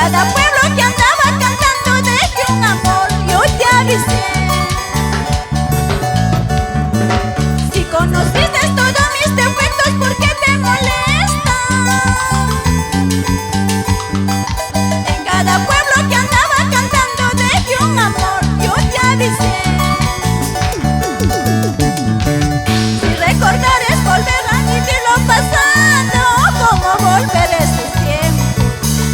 cada pueblo que andaba cantando de que un amor yo te avisé. Si conociste todos mis defectos, ¿por qué te molestan? En cada pueblo que andaba cantando de que un amor yo te avisé. Si recordar es volver a vivir lo pasado, como volver esos tiempos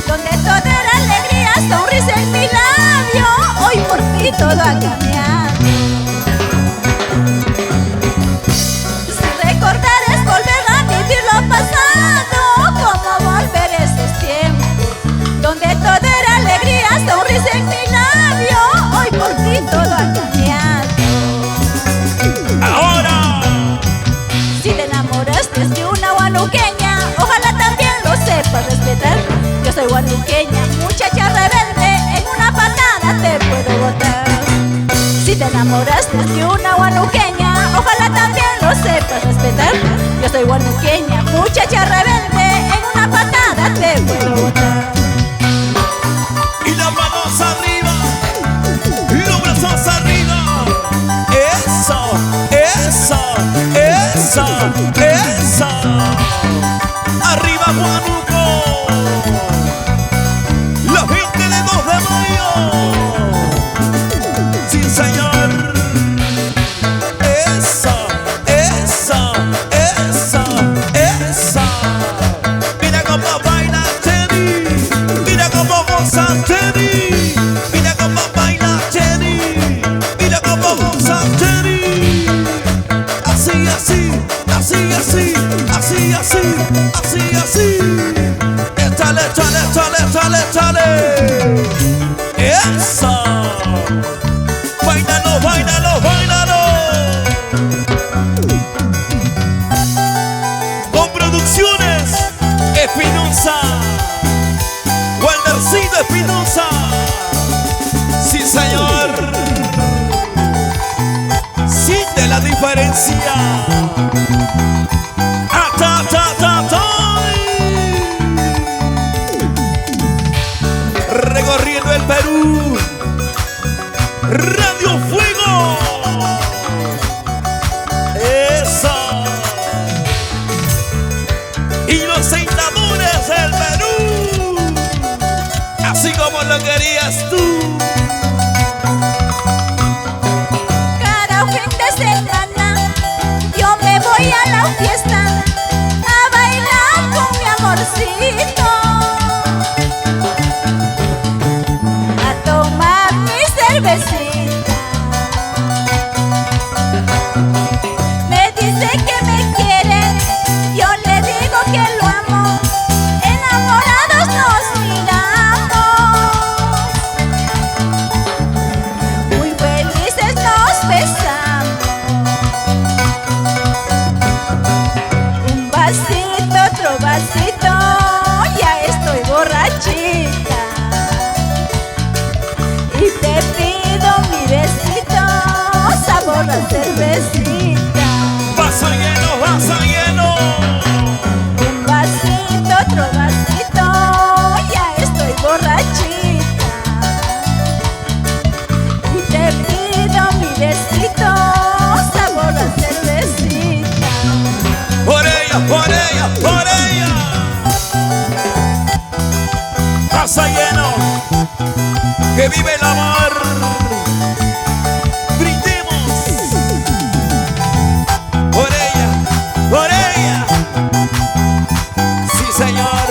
donde todo era alegría, sonrisa en mi labio. Hoy por ti todo ha cambiado. Si recordar es volver a vivir lo pasado, como volver esos tiempos donde todo era alegría, sonrisa en mi labio. Hoy por ti todo ha cambiado. Ahora, si te enamoraste de una huanuqueña, ojalá también lo sepas respetar. Yo soy huanuqueña, muchacha rebelde, en una patada te puedo botar. Si te enamoraste de una huanuqueña, ojalá también lo sepas respetar. Yo soy huanuqueña, muchacha rebelde, en una patada te puedo botar. y las manos arriba, los brazos arriba. Eso, eso, eso, eso. Arriba Huánuco, la gente de 2 de mayo. Sí, señor. Eso, eso, eso, eso. Mira cómo baila Jenny, mira cómo goza Jenny, mira cómo baila Jenny, mira cómo goza Jenny. Así, así, así, así, así, así, así, así. Échale, échale, échale, échale, échale. Eso. Báilalo, báilalo, báilalo. Con producciones Espinosa, Waldercito Espinosa. Sí, señor. Siente la diferencia. Ah, ta, ta, ta, ta. Recorriendo el Perú, Radio Fuego. Eso. Y los enamores del Perú, así como lo querías tú. Cada fin de semana yo me voy a la fiesta a bailar con mi amorcito, a tomar mi cervecita. Me dice que me quiere, yo le digo que lo amo. Enamorados nos miramos, muy felices nos besamos. Un vasito, otro vasito, ya estoy borrachita. Y te pido mi besito, sabor a cervecita. Vaso lleno, vaso lleno. Un vasito, otro vasito, ya estoy borrachita. Y te pido mi besito, sabor a cervecita. Por ella, por ella, por ella. Vaso lleno. Que vive el amor. Brindemos. Por ella, por ella. Sí, señor.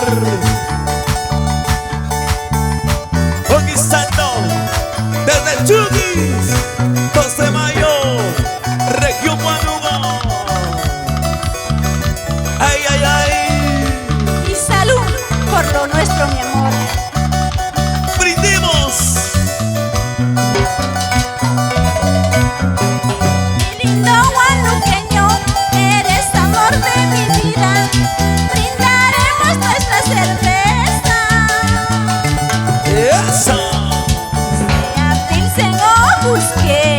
Conquistando desde Chugis, 2 de mayo, región Huánuco. Ay, ay, ay. Y salud por lo nuestro, mi amor. Brindemos. Mi lindo huanuqueño, eres amor de mi vida. Brindaremos nuestra cerveza. Eso. Sea Pilsen o Busquets.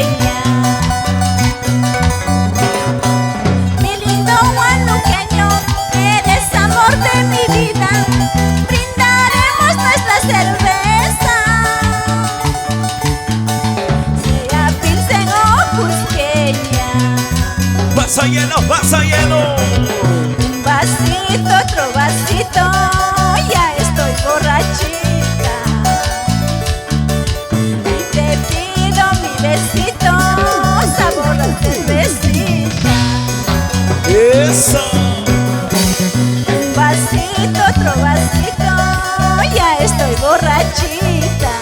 muchachita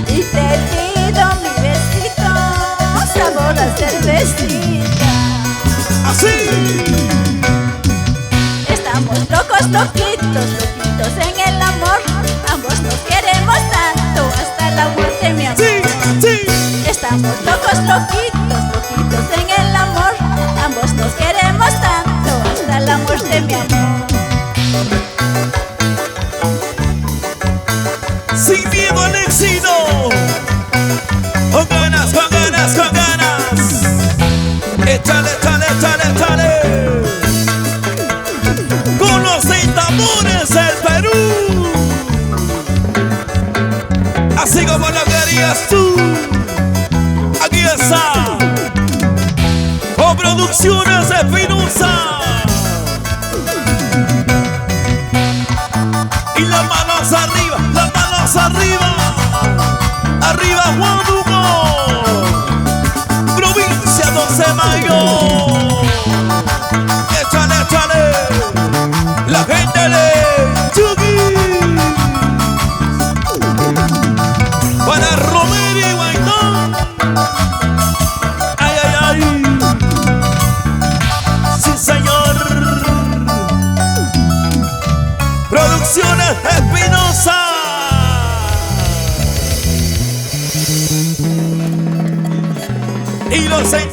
y te pido mi besito, sabor a cervecita. Así. Estamos locos, loquitos, loquitos en el amor. Ambos nos queremos tanto hasta la muerte, mi amor. Sí, sí. Estamos locos, loquitos, loquitos en el amor. Ambos nos queremos tanto hasta la muerte, mi amor. Sin miedo al éxito. Con ganas, con ganas, con ganas. Échale, échale, échale, échale. Con los 6 tambores del Perú. Así como lo querías tú. Aquí está. Con Producciones Espinosa. Y las manos arriba, las manos arriba. Arriba Huánuco, provincia 12 de Mayo. Échale, échale. La gente de Chucky. Para Romero y Guaidó. Ay, ay, ay. Sí, señor. Producciones Espinosa. Y los 6